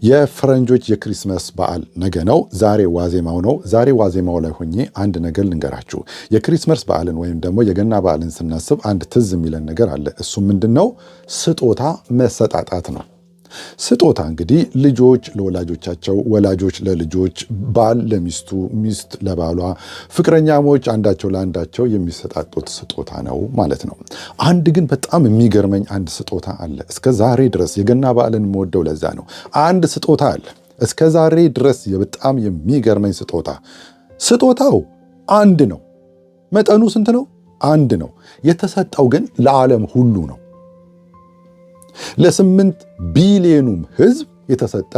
የፈረንጆች የክሪስማስ በዓል ነገ ነው። ዛሬ ዋዜማው ነው። ዛሬ ዋዜማው ላይ ሆኜ አንድ ነገር ልንገራችሁ። የክሪስማስ በዓልን ወይም ደግሞ የገና በዓልን ስናስብ አንድ ትዝ የሚለን ነገር አለ። እሱ ምንድነው? ስጦታ መሰጣጣት ነው። ስጦታ እንግዲህ ልጆች ለወላጆቻቸው፣ ወላጆች ለልጆች፣ ባል ለሚስቱ፣ ሚስት ለባሏ፣ ፍቅረኛሞች አንዳቸው ለአንዳቸው የሚሰጣጡት ስጦታ ነው ማለት ነው። አንድ ግን በጣም የሚገርመኝ አንድ ስጦታ አለ። እስከ ዛሬ ድረስ የገና በዓልን የምወደው ለዛ ነው። አንድ ስጦታ አለ እስከ ዛሬ ድረስ በጣም የሚገርመኝ ስጦታ። ስጦታው አንድ ነው። መጠኑ ስንት ነው? አንድ ነው። የተሰጠው ግን ለዓለም ሁሉ ነው። ለ8 ቢሊዮኑም ሕዝብ የተሰጠ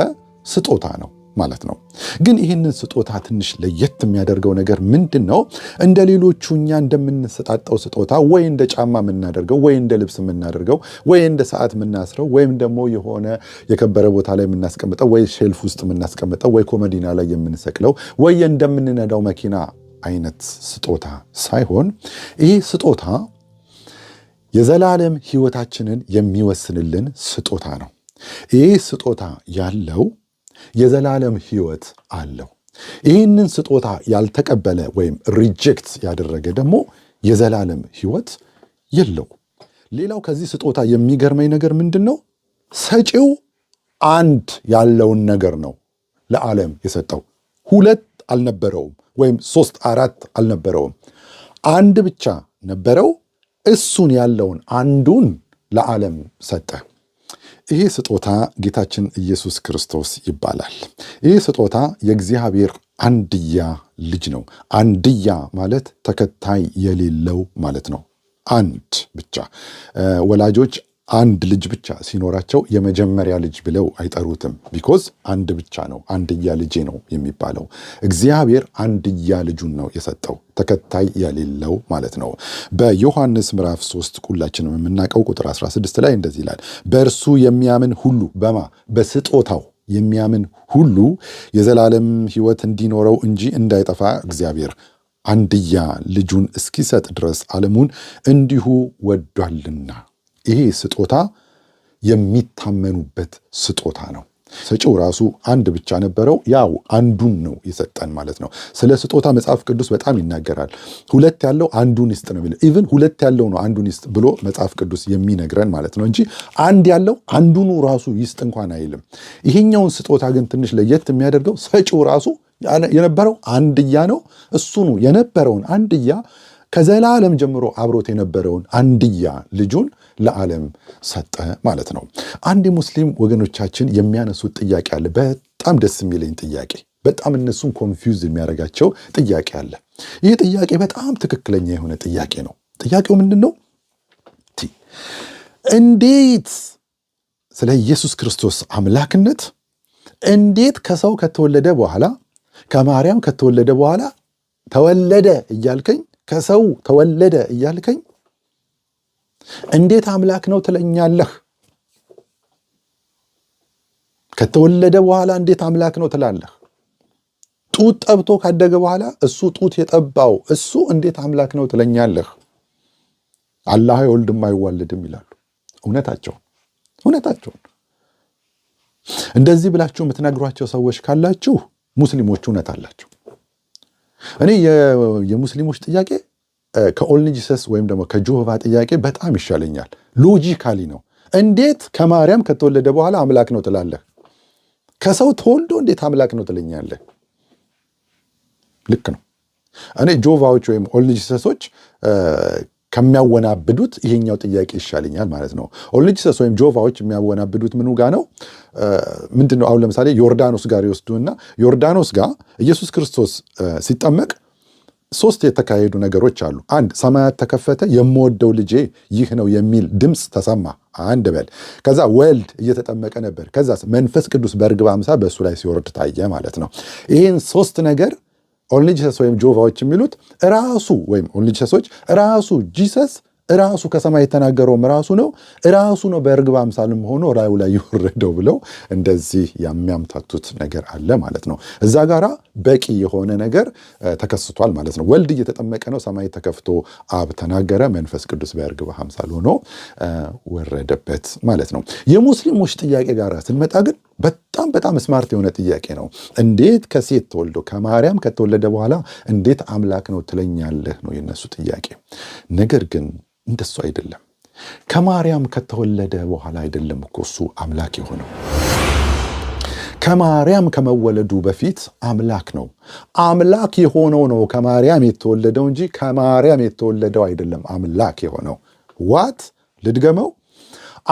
ስጦታ ነው ማለት ነው። ግን ይህንን ስጦታ ትንሽ ለየት የሚያደርገው ነገር ምንድን ነው? እንደ ሌሎቹ እኛ እንደምንሰጣጠው ስጦታ ወይ እንደ ጫማ የምናደርገው፣ ወይ እንደ ልብስ የምናደርገው፣ ወይ እንደ ሰዓት የምናስረው፣ ወይም ደግሞ የሆነ የከበረ ቦታ ላይ የምናስቀምጠው፣ ወይ ሼልፍ ውስጥ የምናስቀምጠው፣ ወይ ኮመዲና ላይ የምንሰቅለው፣ ወይ እንደምንነዳው መኪና አይነት ስጦታ ሳይሆን ይህ ስጦታ የዘላለም ሕይወታችንን የሚወስንልን ስጦታ ነው። ይህ ስጦታ ያለው የዘላለም ሕይወት አለው። ይህንን ስጦታ ያልተቀበለ ወይም ሪጀክት ያደረገ ደግሞ የዘላለም ሕይወት የለው። ሌላው ከዚህ ስጦታ የሚገርመኝ ነገር ምንድን ነው? ሰጪው አንድ ያለውን ነገር ነው ለዓለም የሰጠው። 2 አልነበረውም፣ ወይም 3 4 አልነበረውም። አንድ ብቻ ነበረው። እሱን ያለውን አንዱን ለዓለም ሰጠ። ይሄ ስጦታ ጌታችን ኢየሱስ ክርስቶስ ይባላል። ይህ ስጦታ የእግዚአብሔር አንድያ ልጅ ነው። አንድያ ማለት ተከታይ የሌለው ማለት ነው። አንድ ብቻ። ወላጆች አንድ ልጅ ብቻ ሲኖራቸው የመጀመሪያ ልጅ ብለው አይጠሩትም። ቢኮዝ አንድ ብቻ ነው፣ አንድያ ልጄ ነው የሚባለው። እግዚአብሔር አንድያ ልጁን ነው የሰጠው፣ ተከታይ የሌለው ማለት ነው። በዮሐንስ ምዕራፍ 3 ሁላችንም የምናውቀው ቁጥር 16 ላይ እንደዚህ ይላል፣ በእርሱ የሚያምን ሁሉ በስጦታው የሚያምን ሁሉ የዘላለም ሕይወት እንዲኖረው እንጂ እንዳይጠፋ እግዚአብሔር አንድያ ልጁን እስኪሰጥ ድረስ ዓለሙን እንዲሁ ወዷልና። ይሄ ስጦታ የሚታመኑበት ስጦታ ነው። ሰጪው ራሱ አንድ ብቻ ነበረው፣ ያው አንዱን ነው የሰጠን ማለት ነው። ስለ ስጦታ መጽሐፍ ቅዱስ በጣም ይናገራል። 2 ያለው አንዱን ይስጥ ነው የሚለው። ኢቭን 2 ያለው ነው አንዱን ይስጥ ብሎ መጽሐፍ ቅዱስ የሚነግረን ማለት ነው እንጂ አንድ ያለው አንዱኑ ራሱ ይስጥ እንኳን አይልም። ይሄኛውን ስጦታ ግን ትንሽ ለየት የሚያደርገው ሰጪው ራሱ የነበረው አንድያ ነው። እሱኑ የነበረውን አንድያ ከዘላለም ጀምሮ አብሮት የነበረውን አንድያ ልጁን ለዓለም ሰጠ ማለት ነው። አንድ ሙስሊም ወገኖቻችን የሚያነሱት ጥያቄ አለ። በጣም ደስ የሚለኝ ጥያቄ፣ በጣም እነሱን ኮንፊውዝ የሚያደርጋቸው ጥያቄ አለ። ይህ ጥያቄ በጣም ትክክለኛ የሆነ ጥያቄ ነው። ጥያቄው ምንድን ነው? እንዴት ስለ ኢየሱስ ክርስቶስ አምላክነት እንዴት ከሰው ከተወለደ በኋላ ከማርያም ከተወለደ በኋላ ተወለደ እያልከኝ ከሰው ተወለደ እያልከኝ እንዴት አምላክ ነው ትለኛለህ? ከተወለደ በኋላ እንዴት አምላክ ነው ትላለህ? ጡት ጠብቶ ካደገ በኋላ እሱ ጡት የጠባው እሱ እንዴት አምላክ ነው ትለኛለህ? አላህ አይወልድም አይዋልድም ይላሉ። እውነታቸውን እንደዚህ ብላችሁ የምትነግሯቸው ሰዎች ካላችሁ ሙስሊሞች እውነት አላቸው። እኔ የሙስሊሞች ጥያቄ ከኦንሊ ጂሰስ ወይም ደግሞ ከጆሆቫ ጥያቄ በጣም ይሻለኛል። ሎጂካሊ ነው። እንዴት ከማርያም ከተወለደ በኋላ አምላክ ነው ትላለህ? ከሰው ተወልዶ እንዴት አምላክ ነው ትለኛለህ? ልክ ነው። እኔ ጆሆቫዎች ወይም ኦንሊ ጂሰሶች ከሚያወናብዱት ይሄኛው ጥያቄ ይሻለኛል ማለት ነው። ኦንሊ ጂሰስ ወይም ጆሆቫዎች የሚያወናብዱት ምኑ ጋር ነው? ምንድነው? አሁን ለምሳሌ ዮርዳኖስ ጋር ይወስዱና ዮርዳኖስ ጋር ኢየሱስ ክርስቶስ ሲጠመቅ 3 የተካሄዱ ነገሮች አሉ። 1 ሰማያት ተከፈተ፣ የምወደው ልጄ ይህ ነው የሚል ድምፅ ተሰማ። አንድ በል። ከዛ ወልድ እየተጠመቀ ነበር። ከዛ መንፈስ ቅዱስ በርግብ አምሳል በእሱ ላይ ሲወርድ ታየ ማለት ነው። ይህን 3 ነገር ኦንሊ ጂሰስ ወይም ጆሆቫዎች የሚሉት ራሱ ወይም ኦንሊ ጂሰሶች ራሱ ጂሰስ ራሱ ከሰማይ የተናገረውም ራሱ ነው በርግብ አምሳልም ሆኖ ራዩ ላይ ይወረደው ብለው እንደዚህ የሚያምታቱት ነገር አለ ማለት ነው። እዛ ጋራ በቂ የሆነ ነገር ተከስቷል ማለት ነው። ወልድ እየተጠመቀ ነው፣ ሰማይ ተከፍቶ አብ ተናገረ፣ መንፈስ ቅዱስ በርግብ አምሳል ሆኖ ወረደበት ማለት ነው። የሙስሊሞች ጥያቄ ጋራ ስንመጣ ግን በጣም ስማርት የሆነ ጥያቄ ነው። እንዴት ከሴት ተወልዶ ከማርያም ከተወለደ በኋላ እንዴት አምላክ ነው ትለኛለህ ነው የነሱ ጥያቄ። ነገር ግን እንደሱ አይደለም። ከማርያም ከተወለደ በኋላ አይደለም እኮ እሱ አምላክ የሆነው። ከማርያም ከመወለዱ በፊት አምላክ ነው። አምላክ የሆነው ነው ከማርያም የተወለደው እንጂ ከማርያም የተወለደው አይደለም አምላክ የሆነው። ዋት ልድገመው?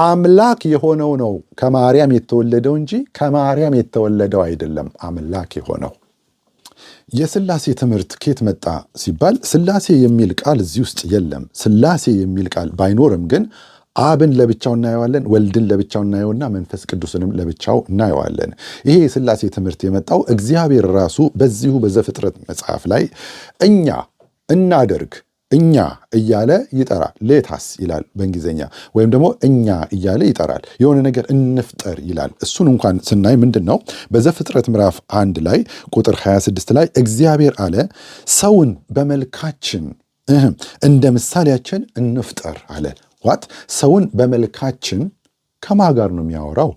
አምላክ የሆነው ነው ከማርያም የተወለደው እንጂ ከማርያም የተወለደው አይደለም አምላክ የሆነው። የሥላሴ ትምህርት ከየት መጣ ሲባል ሥላሴ የሚል ቃል እዚህ ውስጥ የለም። ሥላሴ የሚል ቃል ባይኖርም ግን አብን ለብቻው እናየዋለን፣ ወልድን ለብቻው እናየውና መንፈስ ቅዱስንም ለብቻው እናየዋለን። ይሄ የሥላሴ ትምህርት የመጣው እግዚአብሔር ራሱ በዚሁ በዘፍጥረት መጽሐፍ ላይ እኛ እናደርግ እኛ እያለ ይጠራል። ሌታስ ይላል በእንግሊዝኛ፣ ወይም ደግሞ እኛ እያለ ይጠራል። የሆነ ነገር እንፍጠር ይላል። እሱን እንኳን ስናይ ምንድን ነው በዘፍጥረት ምዕራፍ 1 ላይ ቁጥር 26 ላይ እግዚአብሔር አለ ሰውን በመልካችን እንደ ምሳሌያችን እንፍጠር አለ። ዋት ሰውን በመልካችን ከማን ጋር ነው የሚያወራው?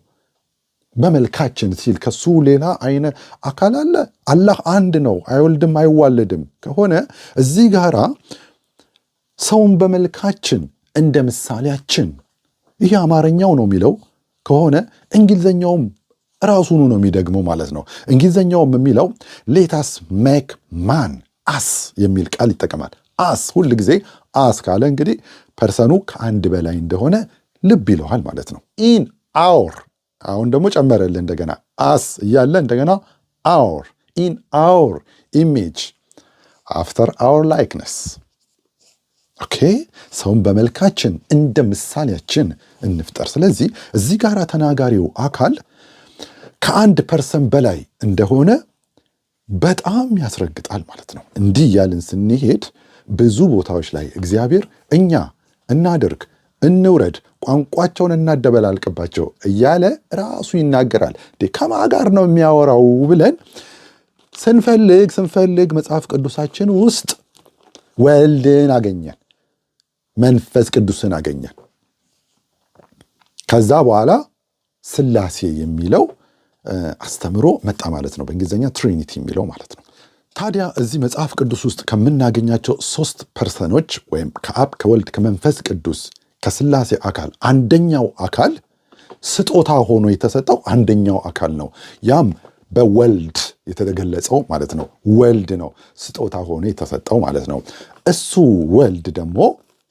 በመልካችን ሲል ከሱ ሌላ አይነ አካል አለ? አላህ አንድ ነው፣ አይወልድም አይዋለድም ከሆነ እዚህ ጋራ ሰውን በመልካችን እንደ ምሳሌያችን፣ ይሄ አማርኛው ነው የሚለው ከሆነ እንግሊዘኛውም ራሱኑ ነው የሚደግመው ማለት ነው። እንግሊዘኛውም የሚለው ሌታስ ሜክ ማን አስ የሚል ቃል ይጠቀማል። አስ ሁል ጊዜ አስ ካለ እንግዲህ ፐርሰኑ ከአንድ በላይ እንደሆነ ልብ ይለዋል ማለት ነው። ኢን አውር አሁን ደግሞ ጨመረልህ እንደገና አስ እያለ እንደገና አውር ኢን አውር ኢሜጅ አፍተር አውር ላይክነስ። ኦኬ ሰውን በመልካችን እንደ ምሳሌያችን እንፍጠር። ስለዚህ እዚህ ጋር ተናጋሪው አካል ከአንድ ፐርሰን በላይ እንደሆነ በጣም ያስረግጣል ማለት ነው። እንዲህ እያልን ስንሄድ ብዙ ቦታዎች ላይ እግዚአብሔር እኛ እናድርግ፣ እንውረድ፣ ቋንቋቸውን እናደበላልቅባቸው እያለ ራሱ ይናገራል። ከማን ጋር ነው የሚያወራው ብለን ስንፈልግ መጽሐፍ ቅዱሳችን ውስጥ ወልድን አገኘን፣ መንፈስ ቅዱስን አገኘን። ከዛ በኋላ ሥላሴ የሚለው አስተምሮ መጣ ማለት ነው። በእንግሊዝኛ ትሪኒቲ የሚለው ማለት ነው። ታዲያ እዚህ መጽሐፍ ቅዱስ ውስጥ ከምናገኛቸው 3 ፐርሰኖች ወይም ከአብ ከወልድ ከመንፈስ ቅዱስ ከሥላሴ አካል አንደኛው አካል ስጦታ ሆኖ የተሰጠው አንደኛው አካል ነው። ያም በወልድ የተገለጸው ማለት ነው። ወልድ ነው ስጦታ ሆኖ የተሰጠው ማለት ነው። እሱ ወልድ ደግሞ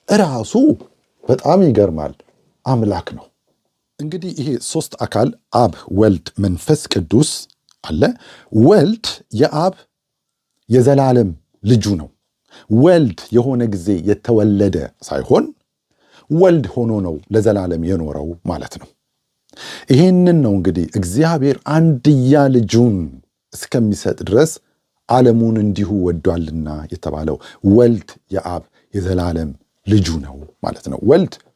ራሱ በጣም ይገርማል፣ አምላክ ነው። እንግዲህ ይሄ 3 አካል አብ፣ ወልድ፣ መንፈስ ቅዱስ አለ። ወልድ የአብ የዘላለም ልጁ ነው። ወልድ የሆነ ጊዜ የተወለደ ሳይሆን ወልድ ሆኖ ነው ለዘላለም የኖረው ማለት ነው። ይሄንን ነው እንግዲህ እግዚአብሔር አንድያ ልጁን እስከሚሰጥ ድረስ ዓለሙን እንዲሁ ወዷልና የተባለው። ወልድ የአብ የዘላለም ልጁ ነው ማለት ነው።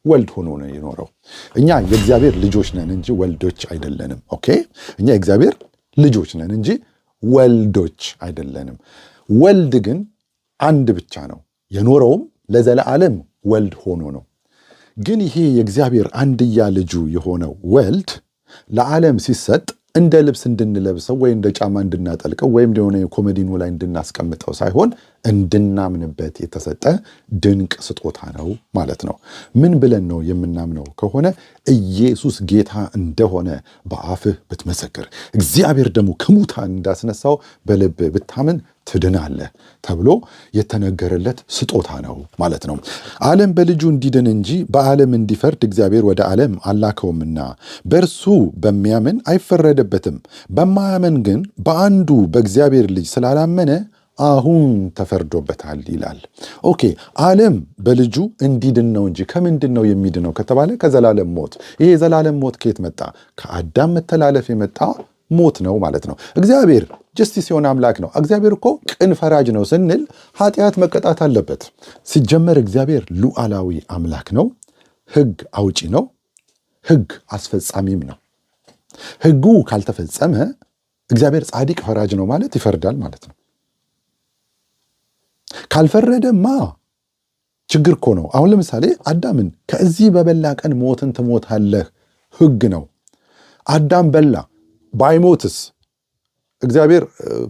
ወልድ ሆኖ ነው የኖረው። እኛ የእግዚአብሔር ልጆች ነን እንጂ ወልዶች አይደለንም። ኦኬ እኛ የእግዚአብሔር ልጆች ነን እንጂ ወልዶች አይደለንም። ወልድ ግን አንድ ብቻ ነው የኖረውም ለዘላለም ወልድ ሆኖ ነው። ግን ይሄ የእግዚአብሔር አንድያ ልጁ የሆነው ወልድ ለዓለም ሲሰጥ እንደ ልብስ እንድንለብሰው ወይ እንደ ጫማ እንድናጠልቀው ወይም የሆነ ኮሜዲኖ ላይ እንድናስቀምጠው ሳይሆን እንድናምንበት የተሰጠ ድንቅ ስጦታ ነው ማለት ነው። ምን ብለን ነው የምናምነው ከሆነ ኢየሱስ ጌታ እንደሆነ በአፍህ ብትመሰክር፣ እግዚአብሔር ደግሞ ከሙታን እንዳስነሳው በልብ ብታምን ትድናለህ ተብሎ የተነገረለት ስጦታ ነው ማለት ነው። ዓለም በልጁ እንዲድን እንጂ በዓለም እንዲፈርድ እግዚአብሔር ወደ ዓለም አላከውምና በእርሱ በሚያምን አይፈረደበትም። በማያምን ግን በአንዱ በእግዚአብሔር ልጅ ስላላመነ አሁን ተፈርዶበታል ይላል። ኦኬ ዓለም በልጁ እንዲድን ነው እንጂ ከምንድን ነው የሚድነው ከተባለ ከዘላለም ሞት። ይሄ የዘላለም ሞት ከየት መጣ? ከአዳም መተላለፍ የመጣ ሞት ነው ማለት ነው። እግዚአብሔር ጀስቲስ የሆነ አምላክ ነው። እግዚአብሔር እኮ ቅን ፈራጅ ነው ስንል ኃጢአት መቀጣት አለበት። ሲጀመር እግዚአብሔር ሉዓላዊ አምላክ ነው። ሕግ አውጪ ነው። ሕግ አስፈጻሚም ነው። ሕጉ ካልተፈጸመ እግዚአብሔር ጻድቅ ፈራጅ ነው ማለት ይፈርዳል ማለት ነው። ካልፈረደማ ችግር እኮ ነው። አሁን ለምሳሌ አዳምን ከዚህ በበላ ቀን ሞትን ትሞታለህ ሕግ ነው። አዳም በላ፣ ባይሞትስ እግዚአብሔር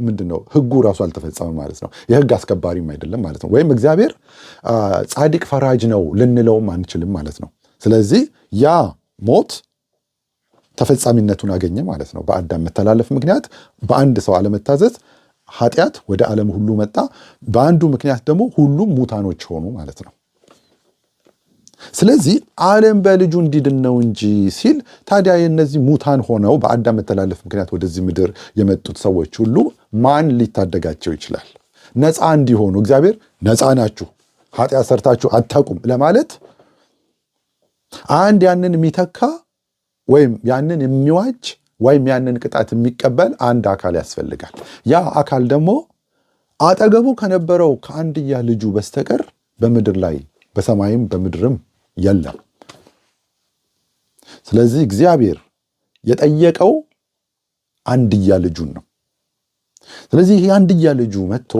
ምንድነው ሕጉ ራሱ አልተፈጸመም ማለት ነው። የሕግ አስከባሪም አይደለም ማለት ነው። ወይም እግዚአብሔር ጻድቅ ፈራጅ ነው ልንለውም አንችልም ማለት ነው። ስለዚህ ያ ሞት ተፈጻሚነቱን አገኘ ማለት ነው። በአዳም መተላለፍ ምክንያት በአንድ ሰው አለመታዘዝ ኃጢአት ወደ ዓለም ሁሉ መጣ። በአንዱ ምክንያት ደግሞ ሁሉም ሙታኖች ሆኑ ማለት ነው። ስለዚህ ዓለም በልጁ እንዲድን ነው እንጂ ሲል ታዲያ የእነዚህ ሙታን ሆነው በአዳም መተላለፍ ምክንያት ወደዚህ ምድር የመጡት ሰዎች ሁሉ ማን ሊታደጋቸው ይችላል? ነፃ እንዲሆኑ እግዚአብሔር ነፃ ናችሁ፣ ኃጢአት ሰርታችሁ አታውቁም ለማለት አንድ ያንን የሚተካ ወይም ያንን የሚዋጅ ወይም ያንን ቅጣት የሚቀበል አንድ አካል ያስፈልጋል። ያ አካል ደግሞ አጠገቡ ከነበረው ከአንድያ ልጁ በስተቀር በምድር ላይ በሰማይም በምድርም የለም። ስለዚህ እግዚአብሔር የጠየቀው አንድያ ልጁን ነው። ስለዚህ ይህ አንድያ ልጁ መጥቶ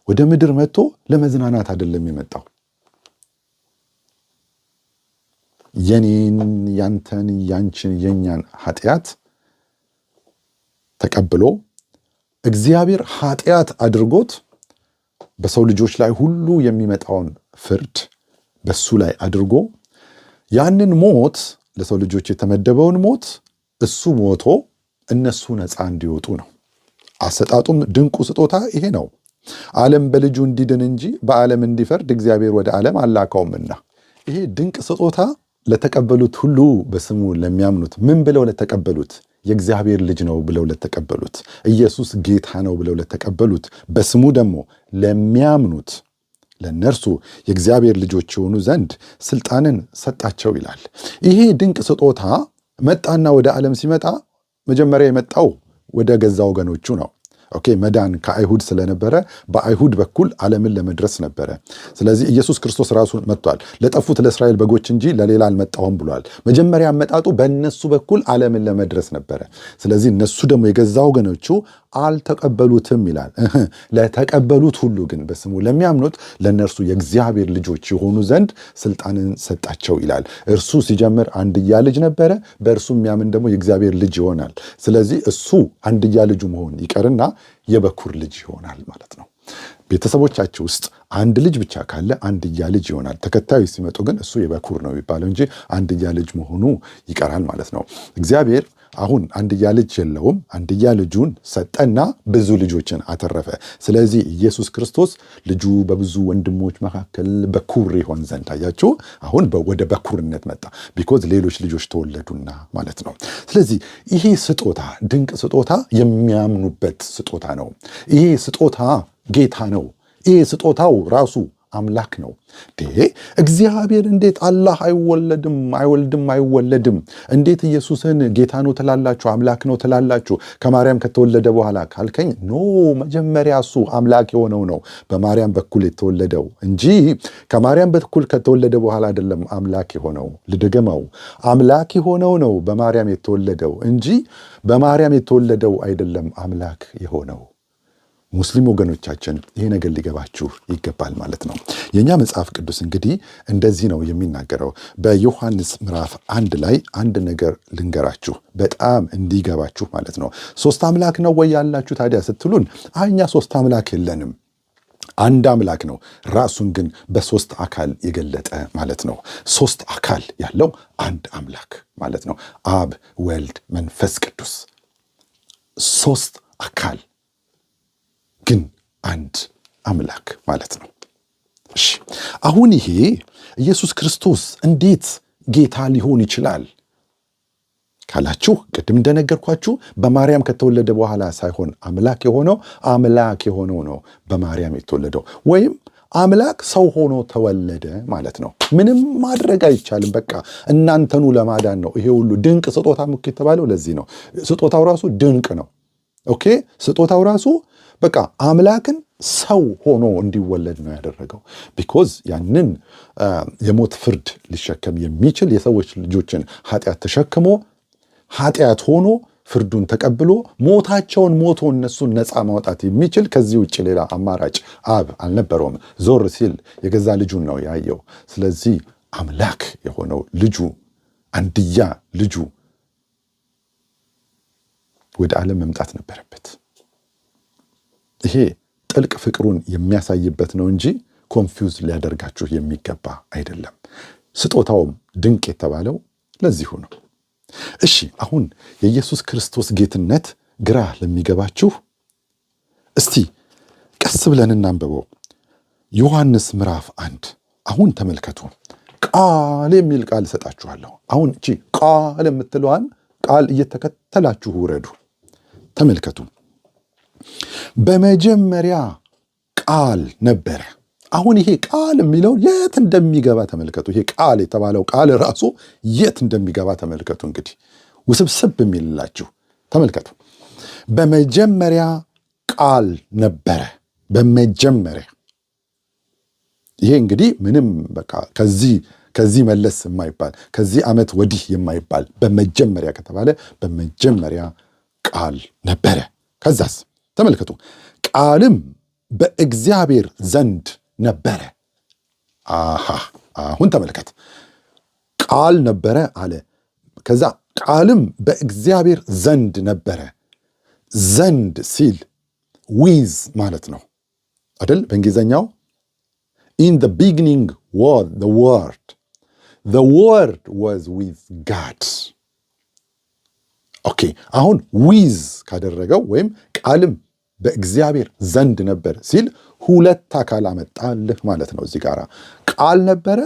ወደ ምድር መጥቶ ለመዝናናት አይደለም የመጣው። የኔን ያንተን ያንቺን የኛን ኃጢአት ተቀብሎ እግዚአብሔር ኃጢአት አድርጎት በሰው ልጆች ላይ ሁሉ የሚመጣውን ፍርድ በሱ ላይ አድርጎ ያንን ሞት ለሰው ልጆች የተመደበውን ሞት እሱ ሞቶ እነሱ ነፃ እንዲወጡ ነው። አሰጣጡም ድንቁ ስጦታ ይሄ ነው። ዓለም በልጁ እንዲድን እንጂ በዓለም እንዲፈርድ እግዚአብሔር ወደ ዓለም አላከውምና። ይሄ ድንቅ ስጦታ ለተቀበሉት ሁሉ በስሙ ለሚያምኑት ምን ብለው ለተቀበሉት? የእግዚአብሔር ልጅ ነው ብለው ለተቀበሉት፣ ኢየሱስ ጌታ ነው ብለው ለተቀበሉት፣ በስሙ ደግሞ ለሚያምኑት ለነርሱ የእግዚአብሔር ልጆች የሆኑ ዘንድ ስልጣንን ሰጣቸው ይላል። ይሄ ድንቅ ስጦታ መጣና ወደ ዓለም ሲመጣ መጀመሪያ የመጣው ወደ ገዛ ወገኖቹ ነው። ኦኬ፣ መዳን ከአይሁድ ስለነበረ በአይሁድ በኩል ዓለምን ለመድረስ ነበረ። ስለዚህ ኢየሱስ ክርስቶስ ራሱ መጥቷል። ለጠፉት ለእስራኤል በጎች እንጂ ለሌላ አልመጣሁም ብሏል። መጀመሪያ አመጣጡ በእነሱ በኩል ዓለምን ለመድረስ ነበረ። ስለዚህ እነሱ ደግሞ የገዛ ወገኖቹ አልተቀበሉትም ይላል። ለተቀበሉት ሁሉ ግን በስሙ ለሚያምኑት ለእነርሱ የእግዚአብሔር ልጆች የሆኑ ዘንድ ስልጣንን ሰጣቸው ይላል። እርሱ ሲጀምር አንድያ ልጅ ነበረ፣ በእርሱ የሚያምን ደግሞ የእግዚአብሔር ልጅ ይሆናል። ስለዚህ እሱ አንድያ ልጁ መሆን ይቀርና የበኩር ልጅ ይሆናል ማለት ነው። ቤተሰቦቻችሁ ውስጥ አንድ ልጅ ብቻ ካለ አንድያ ልጅ ይሆናል። ተከታዩ ሲመጡ ግን እሱ የበኩር ነው የሚባለው እንጂ አንድያ ልጅ መሆኑ ይቀራል ማለት ነው። እግዚአብሔር አሁን አንድያ ልጅ የለውም። አንድያ ልጁን ሰጠና ብዙ ልጆችን አተረፈ። ስለዚህ ኢየሱስ ክርስቶስ ልጁ በብዙ ወንድሞች መካከል በኩር ይሆን ዘንድ አያችሁ፣ አሁን ወደ በኩርነት መጣ። ቢኮዝ ሌሎች ልጆች ተወለዱና ማለት ነው። ስለዚህ ይሄ ስጦታ ድንቅ ስጦታ የሚያምኑበት ስጦታ ነው። ይሄ ስጦታ ጌታ ነው። ይሄ ስጦታው ራሱ አምላክ ነው። እግዚአብሔር እንዴት አላህ አይወልድም? እንዴት ኢየሱስን ጌታ ነው ትላላችሁ? አምላክ ነው ትላላችሁ? ከማርያም ከተወለደ በኋላ ካልከኝ ኖ፣ መጀመሪያ እሱ አምላክ የሆነው ነው በማርያም በኩል የተወለደው እንጂ ከማርያም በኩል ከተወለደ በኋላ አይደለም አምላክ የሆነው። ልድገመው፣ አምላክ የሆነው ነው በማርያም የተወለደው እንጂ በማርያም የተወለደው አይደለም አምላክ የሆነው። ሙስሊም ወገኖቻችን ይሄ ነገር ሊገባችሁ ይገባል ማለት ነው። የኛ መጽሐፍ ቅዱስ እንግዲህ እንደዚህ ነው የሚናገረው። በዮሐንስ ምዕራፍ 1 ላይ አንድ ነገር ልንገራችሁ በጣም እንዲገባችሁ ማለት ነው። ሶስት አምላክ ነው ወይ ያላችሁ ታዲያ ስትሉን፣ እኛ ሶስት አምላክ የለንም። አንድ አምላክ ነው፣ ራሱን ግን በሶስት አካል የገለጠ ማለት ነው። ሶስት አካል ያለው አንድ አምላክ ማለት ነው። አብ፣ ወልድ፣ መንፈስ ቅዱስ ሶስት አካል ግን አንድ አምላክ ማለት ነው። እሺ፣ አሁን ይሄ ኢየሱስ ክርስቶስ እንዴት ጌታ ሊሆን ይችላል ካላችሁ፣ ቅድም እንደነገርኳችሁ በማርያም ከተወለደ በኋላ ሳይሆን አምላክ የሆነው ነው በማርያም የተወለደው። ወይም አምላክ ሰው ሆኖ ተወለደ ማለት ነው። ምንም ማድረግ አይቻልም። በቃ እናንተኑ ለማዳን ነው ይሄ ሁሉ ድንቅ ስጦታ የተባለው ለዚህ ነው። ስጦታው ራሱ ድንቅ ነው። ኦኬ፣ ስጦታው ራሱ በቃ አምላክን ሰው ሆኖ እንዲወለድ ነው ያደረገው። ቢኮዝ ያንን የሞት ፍርድ ሊሸከም የሚችል የሰዎች ልጆችን ኃጢአት ተሸክሞ ኃጢአት ሆኖ ፍርዱን ተቀብሎ ሞታቸውን ሞቶ እነሱን ነፃ ማውጣት የሚችል ከዚህ ውጭ ሌላ አማራጭ አብ አልነበረውም። ዞር ሲል የገዛ ልጁን ነው ያየው። ስለዚህ አምላክ የሆነው ልጁ አንድያ ልጁ ወደ ዓለም መምጣት ነበረበት። ይሄ ጥልቅ ፍቅሩን የሚያሳይበት ነው እንጂ ኮንፊውዝ ሊያደርጋችሁ የሚገባ አይደለም። ስጦታውም ድንቅ የተባለው ለዚሁ ነው። እሺ አሁን የኢየሱስ ክርስቶስ ጌትነት ግራ ለሚገባችሁ እስቲ ቀስ ብለን እናንብበው። ዮሐንስ ምዕራፍ 1 አሁን ተመልከቱ። ቃል የሚል ቃል እሰጣችኋለሁ። አሁን እቺ ቃል የምትለዋን ቃል እየተከተላችሁ ውረዱ። ተመልከቱ። በመጀመሪያ ቃል ነበረ። አሁን ይሄ ቃል የሚለው የት እንደሚገባ ተመልከቱ። ይሄ ቃል የተባለው ቃል ራሱ የት እንደሚገባ ተመልከቱ። እንግዲህ ውስብስብ የሚልላችሁ ተመልከቱ። በመጀመሪያ ቃል ነበረ። በመጀመሪያ ይሄ እንግዲህ ምንም በቃ ከዚህ መለስ የማይባል ከዚህ ዓመት ወዲህ የማይባል በመጀመሪያ ከተባለ በመጀመሪያ ቃል ነበረ። ከዛስ ተመልከቱ። ቃልም በእግዚአብሔር ዘንድ ነበረ። አሁን ተመልከት። ቃል ነበረ አለ። ከዛ ቃልም በእግዚአብሔር ዘንድ ነበረ። ዘንድ ሲል ዊዝ ማለት ነው አይደል? በእንግሊዘኛው in the beginning was the word. The word was with God. ኦኬ አሁን ዊዝ ካደረገው ወይም ቃልም በእግዚአብሔር ዘንድ ነበር ሲል ሁለት አካል አመጣልህ ማለት ነው። እዚህ ጋር ቃል ነበረ፣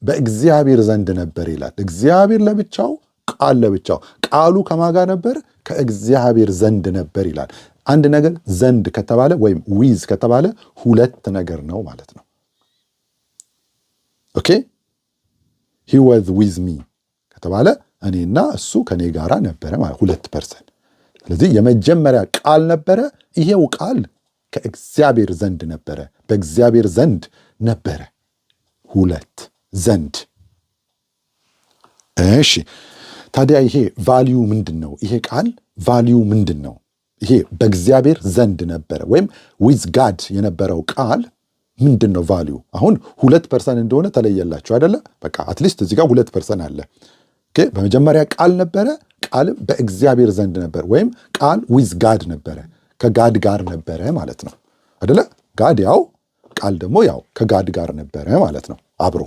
በእግዚአብሔር ዘንድ ነበር ይላል። እግዚአብሔር ለብቻው፣ ቃል ለብቻው። ቃሉ ከማጋ ነበር? ከእግዚአብሔር ዘንድ ነበር ይላል። አንድ ነገር ዘንድ ከተባለ ወይም ዊዝ ከተባለ ሁለት ነገር ነው ማለት ነው። ኦኬ he was with me ከተባለ እኔና እሱ ከኔ ጋራ ነበረ ማለት ሁለት ፐርሰን። ስለዚህ የመጀመሪያ ቃል ነበረ። ይሄው ቃል ከእግዚአብሔር ዘንድ ነበረ፣ በእግዚአብሔር ዘንድ ነበረ። ሁለት ዘንድ። እሺ ታዲያ ይሄ ቫልዩ ምንድን ነው? ይሄ ቃል ቫልዩ ምንድን ነው? ይሄ በእግዚአብሔር ዘንድ ነበረ ወይም ዊዝ ጋድ የነበረው ቃል ምንድን ነው ቫልዩ? አሁን 2% እንደሆነ ተለየላችሁ አይደለ? በቃ አትሊስት እዚህ ጋር 2% አለ። ኦኬ በመጀመሪያ ቃል ነበረ፣ ቃልም በእግዚአብሔር ዘንድ ነበር ወይም ቃል ዊዝ ጋድ ነበረ፣ ከጋድ ጋር ነበረ ማለት ነው አይደለ? ጋድ ያው ቃል ደግሞ ያው ከጋድ ጋር ነበረ ማለት ነው አብሮ።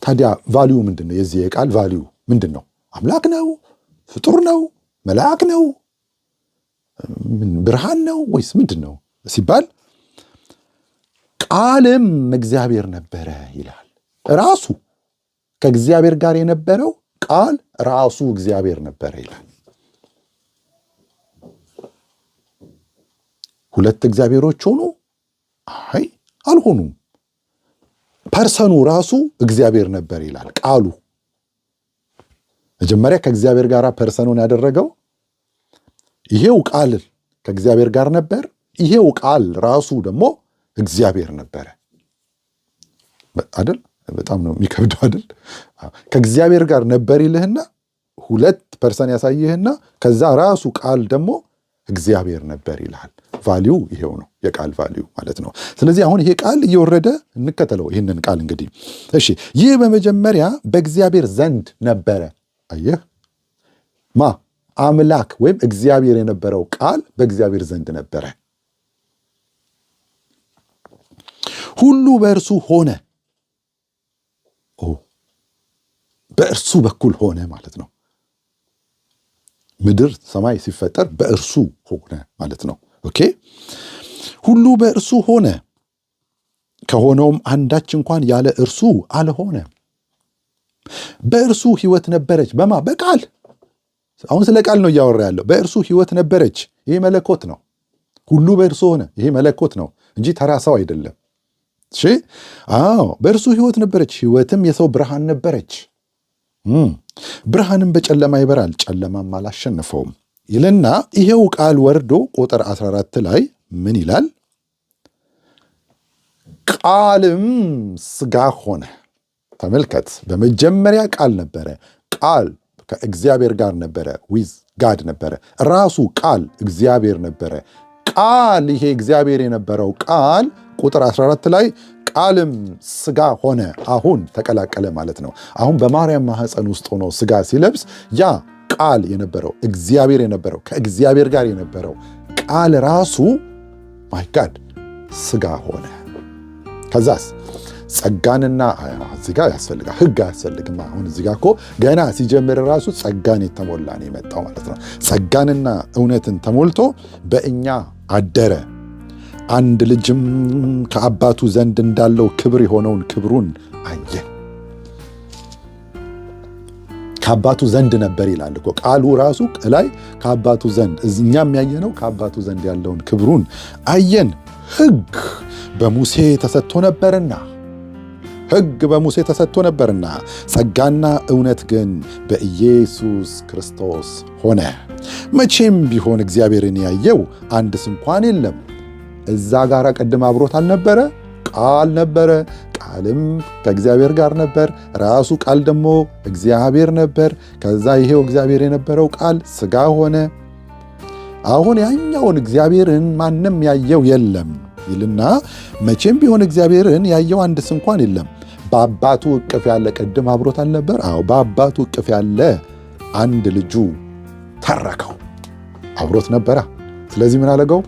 ታዲያ ቫልዩ ምንድን ነው? የዚህ የቃል ቫልዩ ምንድን ነው? አምላክ ነው? ፍጡር ነው? መልአክ ነው? ብርሃን ነው ወይስ ምንድን ነው ሲባል ቃልም እግዚአብሔር ነበረ ይላል። ራሱ ከእግዚአብሔር ጋር የነበረው ቃል ራሱ እግዚአብሔር ነበረ ይላል። ሁለት እግዚአብሔሮች ሆኑ? አይ አልሆኑም። ፐርሰኑ ራሱ እግዚአብሔር ነበር ይላል ቃሉ። መጀመሪያ ከእግዚአብሔር ጋር ፐርሰኑን ያደረገው ይሄው ቃል ከእግዚአብሔር ጋር ነበር። ይሄው ቃል ራሱ ደግሞ እግዚአብሔር ነበረ አይደል? በጣም ነው የሚከብደው አይደል? ከእግዚአብሔር ጋር ነበር ይልህና 2% ያሳይህና ከዛ ራሱ ቃል ደግሞ እግዚአብሔር ነበር ይልሃል። ቫልዩ ይሄው ነው የቃል ቫልዩ ማለት ነው። ስለዚህ አሁን ይሄ ቃል እየወረደ እንከተለው ይህንን ቃል እንግዲህ። እሺ ይህ በመጀመሪያ በእግዚአብሔር ዘንድ ነበረ። አየህ አምላክ ወይም እግዚአብሔር የነበረው ቃል በእግዚአብሔር ዘንድ ነበረ። ሁሉ በእርሱ ሆነ። በእርሱ በኩል ሆነ ማለት ነው። ምድር ሰማይ ሲፈጠር በእርሱ ሆነ ማለት ነው። ኦኬ ሁሉ በእርሱ ሆነ፣ ከሆነውም አንዳች እንኳን ያለ እርሱ አልሆነም። በእርሱ ሕይወት ነበረች። በቃል አሁን ስለ ቃል ነው እያወራ ያለው። በእርሱ ሕይወት ነበረች። ይሄ መለኮት ነው። ሁሉ በእርሱ ሆነ። ይሄ መለኮት ነው እንጂ ተራ ሰው አይደለም። እሺ በእርሱ ሕይወት ነበረች፣ ሕይወትም የሰው ብርሃን ነበረች። ብርሃንም በጨለማ ይበራል፣ ጨለማም አላሸነፈውም ይልና ይሄው ቃል ወርዶ ቁጥር 14 ላይ ምን ይላል? ቃልም ሥጋ ሆነ። ተመልከት፣ በመጀመሪያ ቃል ነበረ። ቃል ከእግዚአብሔር ጋር ነበረ፣ ዊዝ ጋድ ነበረ። ራሱ ቃል እግዚአብሔር ነበረ። ቃል ይሄ እግዚአብሔር የነበረው ቃል ቁጥር 14 ላይ ቃልም ሥጋ ሆነ። አሁን ተቀላቀለ ማለት ነው። አሁን በማርያም ማህፀን ውስጥ ሆኖ ሥጋ ሲለብስ ያ ቃል የነበረው እግዚአብሔር የነበረው ከእግዚአብሔር ጋር የነበረው ቃል ራሱ ማይ ጋድ ሥጋ ሆነ። ከዛስ ጸጋንና እዚህ ጋር ያስፈልጋል፣ ሕግ አያስፈልግም። አሁን እዚህ ጋር እኮ ገና ሲጀምር ራሱ ጸጋን የተሞላ ነው የመጣው ማለት ነው። ጸጋንና እውነትን ተሞልቶ በእኛ አደረ። አንድ ልጅም ከአባቱ ዘንድ እንዳለው ክብር የሆነውን ክብሩን አየ። ከአባቱ ዘንድ ነበር ይላል እኮ ቃሉ ራሱ ላይ ከአባቱ ዘንድ፣ እኛም ያየነው ከአባቱ ዘንድ ያለውን ክብሩን አየን። ሕግ በሙሴ ተሰጥቶ ነበርና ሕግ በሙሴ ተሰጥቶ ነበርና ጸጋና እውነት ግን በኢየሱስ ክርስቶስ ሆነ። መቼም ቢሆን እግዚአብሔርን ያየው አንድስ እንኳን የለም። እዛ ጋር ቀድም አብሮት አልነበረ? ቃል ነበረ፣ ቃልም ከእግዚአብሔር ጋር ነበር፣ ራሱ ቃል ደግሞ እግዚአብሔር ነበር። ከዛ ይሄው እግዚአብሔር የነበረው ቃል ሥጋ ሆነ። አሁን ያኛውን እግዚአብሔርን ማንም ያየው የለም ይልና መቼም ቢሆን እግዚአብሔርን ያየው አንድስ እንኳን የለም። በአባቱ እቅፍ ያለ ቀድም አብሮት አልነበር? አዎ፣ በአባቱ እቅፍ ያለ አንድ ልጁ ተረከው። አብሮት ነበራ። ስለዚህ ምን አለገው?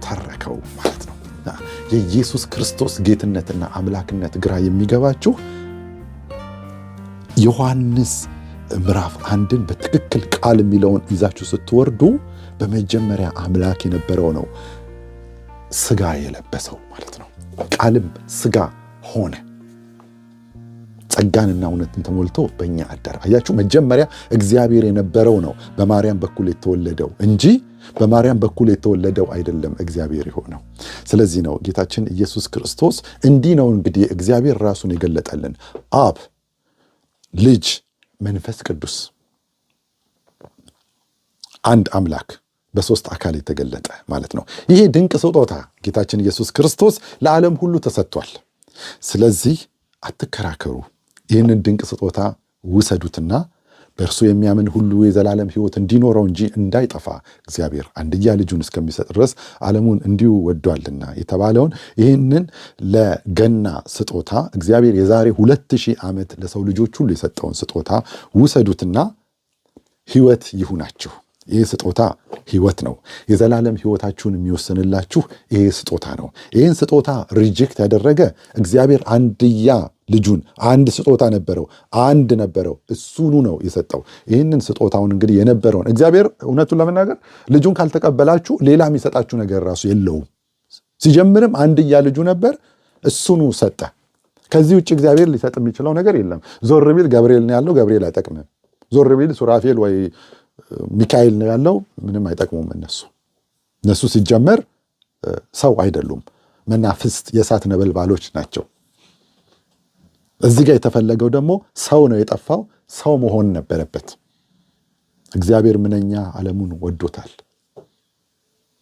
ተረከው ማለት ነው። የኢየሱስ ክርስቶስ ጌትነትና አምላክነት ግራ የሚገባችሁ ዮሐንስ ምዕራፍ 1ን በትክክል ቃል የሚለውን ይዛችሁ ስትወርዱ በመጀመሪያ አምላክ የነበረው ነው ሥጋ የለበሰው ማለት ነው። ቃልም ሥጋ ሆነ፣ ጸጋንና እውነትን ተሞልቶ በእኛ አደረ። አያችሁ፣ መጀመሪያ እግዚአብሔር የነበረው ነው በማርያም በኩል የተወለደው እንጂ በማርያም በኩል የተወለደው አይደለም እግዚአብሔር የሆነው። ስለዚህ ነው ጌታችን ኢየሱስ ክርስቶስ እንዲህ ነው እንግዲህ እግዚአብሔር ራሱን የገለጠልን፣ አብ፣ ልጅ፣ መንፈስ ቅዱስ አንድ አምላክ በሶስት አካል የተገለጠ ማለት ነው። ይሄ ድንቅ ስጦታ ጌታችን ኢየሱስ ክርስቶስ ለዓለም ሁሉ ተሰጥቷል። ስለዚህ አትከራከሩ፣ ይህንን ድንቅ ስጦታ ውሰዱትና በእርሱ የሚያምን ሁሉ የዘላለም ሕይወት እንዲኖረው እንጂ እንዳይጠፋ እግዚአብሔር አንድያ ልጁን እስከሚሰጥ ድረስ ዓለሙን እንዲሁ ወዷልና የተባለውን ይህንን ለገና ስጦታ እግዚአብሔር የዛሬ 2000 ዓመት ለሰው ልጆች ሁሉ የሰጠውን ስጦታ ውሰዱትና ሕይወት ይሁናችሁ። ይህ ስጦታ ሕይወት ነው። የዘላለም ሕይወታችሁን የሚወስንላችሁ ይሄ ስጦታ ነው። ይህን ስጦታ ሪጀክት ያደረገ እግዚአብሔር አንድያ ልጁን፣ አንድ ስጦታ ነበረው፣ አንድ ነበረው፣ እሱኑ ነው የሰጠው። ይህንን ስጦታውን እንግዲህ የነበረውን እግዚአብሔር እውነቱን ለመናገር ልጁን ካልተቀበላችሁ ሌላ የሚሰጣችሁ ነገር ራሱ የለውም። ሲጀምርም አንድያ ልጁ ነበር፣ እሱኑ ሰጠ። ከዚህ ውጭ እግዚአብሔር ሊሰጥ የሚችለው ነገር የለም። ዞር ቢል ገብርኤል ነው ያለው፣ ገብርኤል አይጠቅምም። ዞር ቢል ሱራፌል ወይ ሚካኤል ነው ያለው፣ ምንም አይጠቅሙም። እነሱ ሲጀመር ሰው አይደሉም፣ መናፍስት የእሳት ነበልባሎች ናቸው። እዚህ ጋር የተፈለገው ደግሞ ሰው ነው የጠፋው፣ ሰው መሆን ነበረበት። እግዚአብሔር ምንኛ ዓለሙን ወዶታል።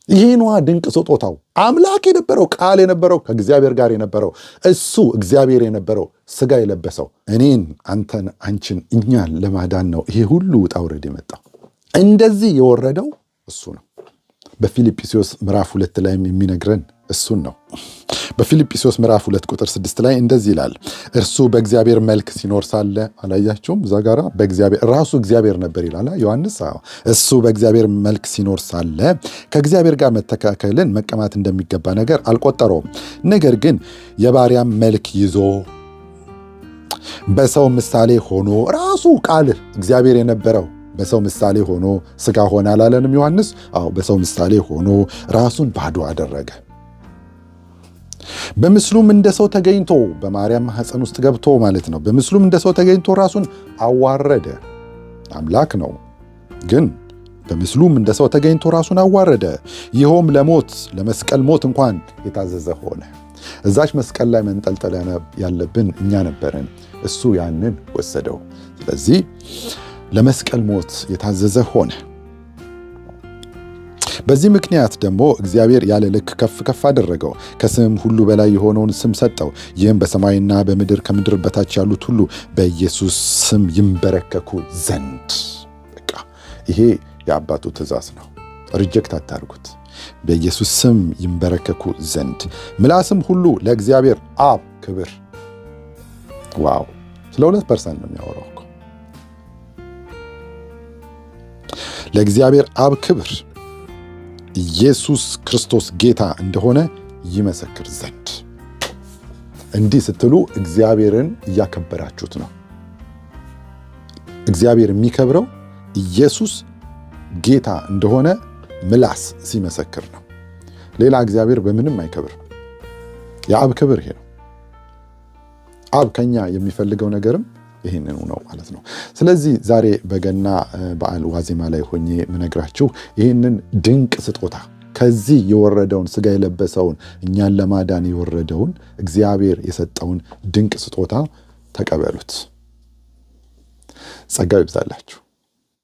ይሄ ነዋ ድንቅ ስጦታው። አምላክ የነበረው ቃል የነበረው ከእግዚአብሔር ጋር የነበረው እሱ እግዚአብሔር የነበረው ሥጋ የለበሰው እኔን፣ አንተን፣ አንቺን፣ እኛን ለማዳን ነው ይሄ ሁሉ ውጣ ውረድ የመጣው። እንደዚህ የወረደው እሱ ነው። በፊልጵስዩስ ምዕራፍ 2 ላይም የሚነግረን እሱን ነው። በፊልጵስዩስ ምዕራፍ 2 ቁጥር 6 ላይ እንደዚህ ይላል፣ እርሱ በእግዚአብሔር መልክ ሲኖር ሳለ፣ አላያችሁም? እዛ ጋራ በእግዚአብሔር ራሱ እግዚአብሔር ነበር ይላል ዮሐንስ። እሱ በእግዚአብሔር መልክ ሲኖር ሳለ ከእግዚአብሔር ጋር መተካከልን መቀማት እንደሚገባ ነገር አልቆጠረውም። ነገር ግን የባሪያም መልክ ይዞ በሰው ምሳሌ ሆኖ፣ ራሱ ቃል እግዚአብሔር የነበረው በሰው ምሳሌ ሆኖ ሥጋ ሆነ አላለንም ዮሐንስ? አዎ፣ በሰው ምሳሌ ሆኖ ራሱን ባዶ አደረገ። በምስሉም እንደ ሰው ተገኝቶ፣ በማርያም ማኅፀን ውስጥ ገብቶ ማለት ነው። በምስሉም እንደ ሰው ተገኝቶ ራሱን አዋረደ። አምላክ ነው፣ ግን በምስሉም እንደ ሰው ተገኝቶ ራሱን አዋረደ። ይኸውም ለሞት፣ ለመስቀል ሞት እንኳን የታዘዘ ሆነ። እዛች መስቀል ላይ መንጠልጠል ያለብን እኛ ነበርን፣ እሱ ያንን ወሰደው። ስለዚህ ለመስቀል ሞት የታዘዘ ሆነ። በዚህ ምክንያት ደግሞ እግዚአብሔር ያለ ልክ ከፍ ከፍ አደረገው፣ ከስም ሁሉ በላይ የሆነውን ስም ሰጠው። ይህም በሰማይና በምድር ከምድር በታች ያሉት ሁሉ በኢየሱስ ስም ይንበረከኩ ዘንድ። በቃ ይሄ የአባቱ ትእዛዝ ነው። ሪጀክት አታርጉት። በኢየሱስ ስም ይንበረከኩ ዘንድ ምላስም ሁሉ ለእግዚአብሔር አብ ክብር። ዋው! ስለ 2% ነው የሚያወራው እኮ ለእግዚአብሔር አብ ክብር ኢየሱስ ክርስቶስ ጌታ እንደሆነ ይመሰክር ዘንድ። እንዲህ ስትሉ እግዚአብሔርን እያከበራችሁት ነው። እግዚአብሔር የሚከብረው ኢየሱስ ጌታ እንደሆነ ምላስ ሲመሰክር ነው። ሌላ እግዚአብሔር በምንም አይከብርም። የአብ ክብር ይሄ ነው። አብ ከኛ የሚፈልገው ነገርም ይህንኑ ነው ማለት ነው። ስለዚህ ዛሬ በገና በዓል ዋዜማ ላይ ሆኜ ምነግራችሁ ይህንን ድንቅ ስጦታ ከዚህ የወረደውን ሥጋ የለበሰውን እኛን ለማዳን የወረደውን እግዚአብሔር የሰጠውን ድንቅ ስጦታ ተቀበሉት። ጸጋው ይብዛላችሁ።